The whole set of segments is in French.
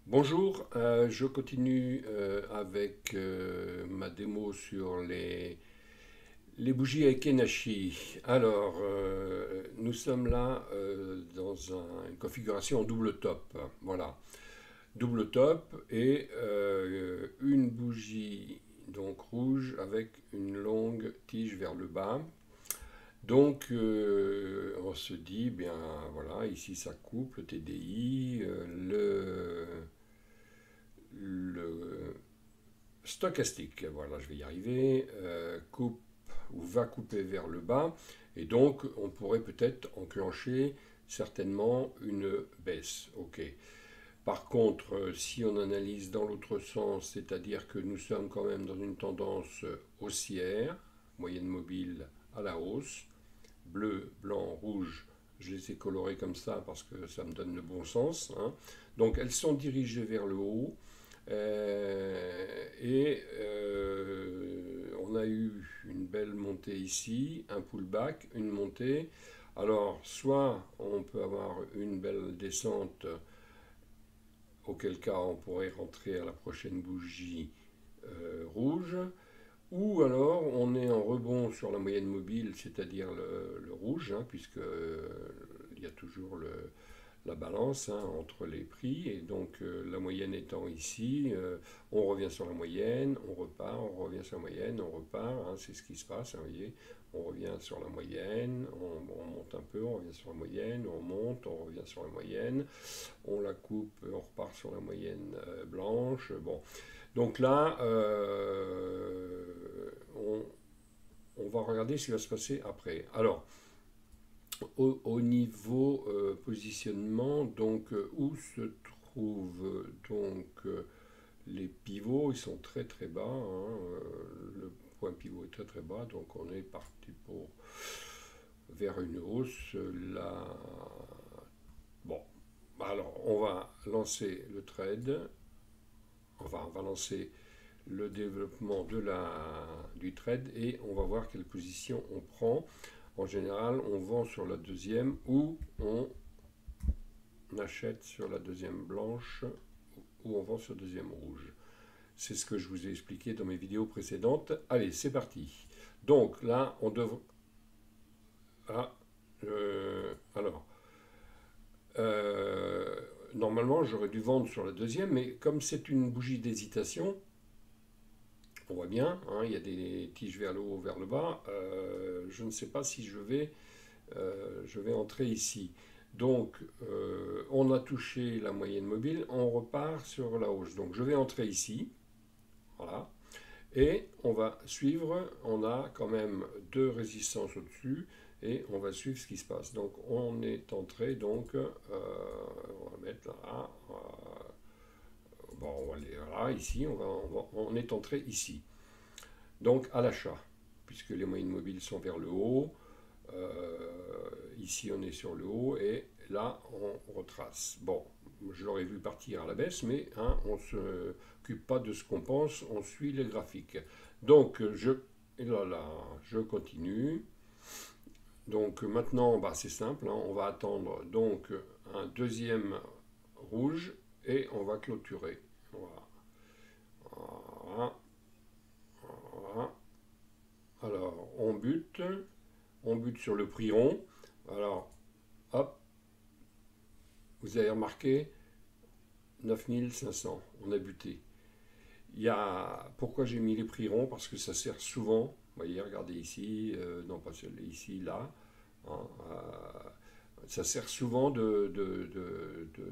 Bonjour, je continue avec ma démo sur les bougies avec Enachi. Alors, nous sommes là dans une configuration en double top. Voilà, double top et une bougie donc rouge avec une longue tige vers le bas. Donc, on se dit, bien voilà, ici ça coupe le TDI, le stochastique, voilà, je vais y arriver, coupe ou va couper vers le bas, et donc on pourrait peut-être enclencher certainement une baisse. Ok. Par contre, si on analyse dans l'autre sens, c'est-à-dire que nous sommes quand même dans une tendance haussière, moyenne mobile à la hausse, bleu, blanc, rouge, je les ai colorés comme ça parce que ça me donne le bon sens, hein. Donc elles sont dirigées vers le haut. On a eu une belle montée ici, un pullback, une montée. Alors, soit on peut avoir une belle descente, auquel cas on pourrait rentrer à la prochaine bougie rouge, ou alors on est en rebond sur la moyenne mobile, c'est-à-dire le rouge, hein, puisque il y a toujours la balance, hein, entre les prix, et donc la moyenne étant ici, on revient sur la moyenne, on repart, on revient sur la moyenne, on repart, hein, c'est ce qui se passe, hein, vous voyez, on revient sur la moyenne, on monte un peu, on revient sur la moyenne, on monte, on revient sur la moyenne, on la coupe, on repart sur la moyenne blanche, bon. Donc là, on va regarder ce qui va se passer après. Alors, au niveau positionnement, donc où se trouvent donc les pivots, ils sont très très bas, hein, le point pivot est très très bas, donc on est parti pour vers une hausse là. Bon, alors on va lancer le trade, enfin on va lancer le développement du trade et on va voir quelle position on prend. En général, on vend sur la deuxième ou on achète sur la deuxième blanche ou on vend sur la deuxième rouge. C'est ce que je vous ai expliqué dans mes vidéos précédentes. Allez, c'est parti. Donc là, on devrait... Ah, alors, normalement, j'aurais dû vendre sur la deuxième, mais comme c'est une bougie d'hésitation, on voit bien, hein, il y a des tiges vers le haut, vers le bas. Je ne sais pas si je vais entrer ici. Donc, on a touché la moyenne mobile, on repart sur la hausse. Donc, je vais entrer ici, voilà, et on va suivre. On a quand même deux résistances au-dessus, et on va suivre ce qui se passe. Donc, on est entré, donc, on va mettre là, bon, on va aller là, ici, on est entré ici. Donc, à l'achat, puisque les moyennes mobiles sont vers le haut. Ici, on est sur le haut et là, on retrace. Bon, je l'aurais vu partir à la baisse, mais hein, on ne s'occupe pas de ce qu'on pense, on suit les graphiques. Donc, je continue. Donc, maintenant, bah, c'est simple, hein, on va attendre donc un deuxième rouge et on va clôturer. Voilà. Voilà. Voilà. Alors, on bute sur le prix rond. Alors, hop, vous avez remarqué, 9500, on a buté. Pourquoi j'ai mis les prix ronds? Parce que ça sert souvent, vous voyez, regardez ici, non pas celui ici, là, hein, ça sert souvent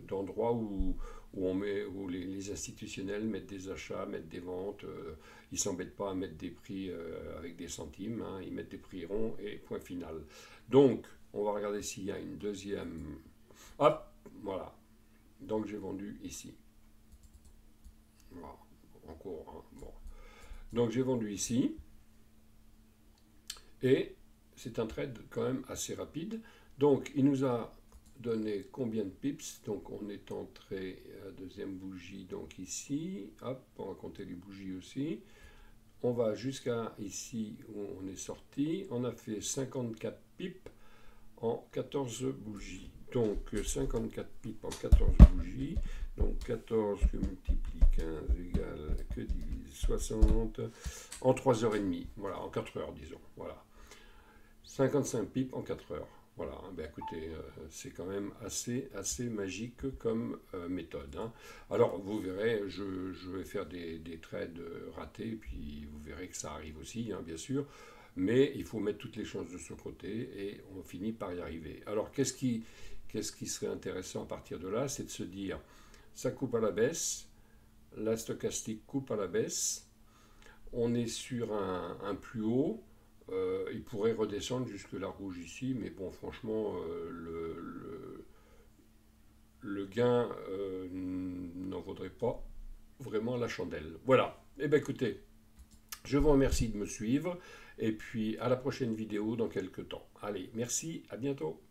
d'endroit où les institutionnels mettent des achats, mettent des ventes, ils ne s'embêtent pas à mettre des prix avec des centimes, hein, ils mettent des prix ronds et point final. Donc, on va regarder s'il y a une deuxième. Hop, voilà. Donc j'ai vendu ici. Voilà, en cours, hein, bon. Donc j'ai vendu ici et c'est un trade quand même assez rapide. Donc il nous a donné combien de pips? Donc on est entré à la deuxième bougie, donc ici. Hop, on va compter les bougies aussi. On va jusqu'à ici où on est sorti. On a fait 54 pips en 14 bougies. donc 54 pips en 14 bougies. Donc 14 que multiplie 15 égale que divise 60 en 3h30. Voilà, en 4 heures, disons. Voilà. 55 pips en 4 heures. Voilà, ben écoutez, c'est quand même assez magique comme méthode. Hein. Alors, vous verrez, je vais faire des trades ratés, puis vous verrez que ça arrive aussi, hein, bien sûr. Mais il faut mettre toutes les chances de ce côté et on finit par y arriver. Alors, qu'est-ce qui serait intéressant à partir de là? C'est de se dire, ça coupe à la baisse, la stochastique coupe à la baisse, on est sur un plus haut. Il pourrait redescendre jusque la rouge ici, mais bon, franchement, le gain n'en vaudrait pas vraiment la chandelle. Voilà. Eh bien, écoutez, je vous remercie de me suivre, et puis à la prochaine vidéo dans quelques temps. Allez, merci, à bientôt.